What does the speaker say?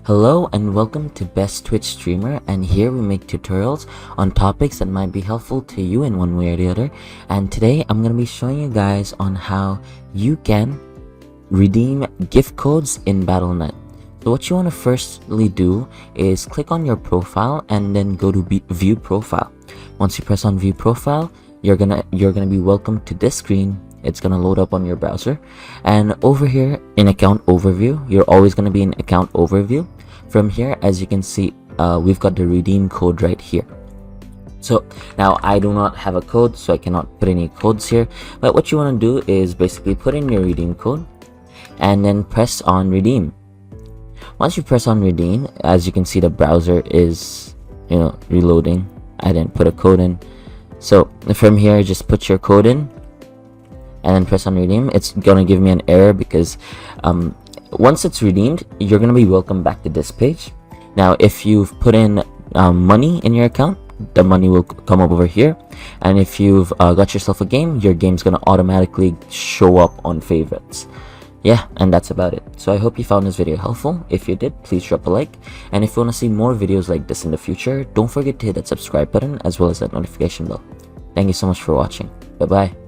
Hello and welcome to Best Twitch Streamer, and here we make tutorials on topics that might be helpful to you in one way or the other. And today I'm going to be showing you guys on how you can redeem gift codes in Battlenet. So what you want to firstly do is click on your profile and then go to view profile. Once you press on view profile, you're gonna be welcomed to this screen. It's gonna load up on your browser, and over here in account overview, you're always gonna be in account overview. From here, as you can see, we've got the redeem code right here. So now I do not have a code, so I cannot put any codes here, but what you want to do is basically put in your redeem code and then press on redeem. Once you press on redeem, as you can see, the browser is reloading. I didn't put a code in, so from here just put your code in and then press on redeem. It's gonna give me an error because once it's redeemed, you're gonna be welcomed back to this page. Now if you've put in money in your account, the money will come up over here, and if you've got yourself a game, your game's gonna automatically show up on favorites. Yeah, and that's about it. So I hope you found this video helpful. If you did, please drop a like, and if you want to see more videos like this in the future, don't forget to hit that subscribe button as well as that notification bell. Thank you so much for watching. Bye bye.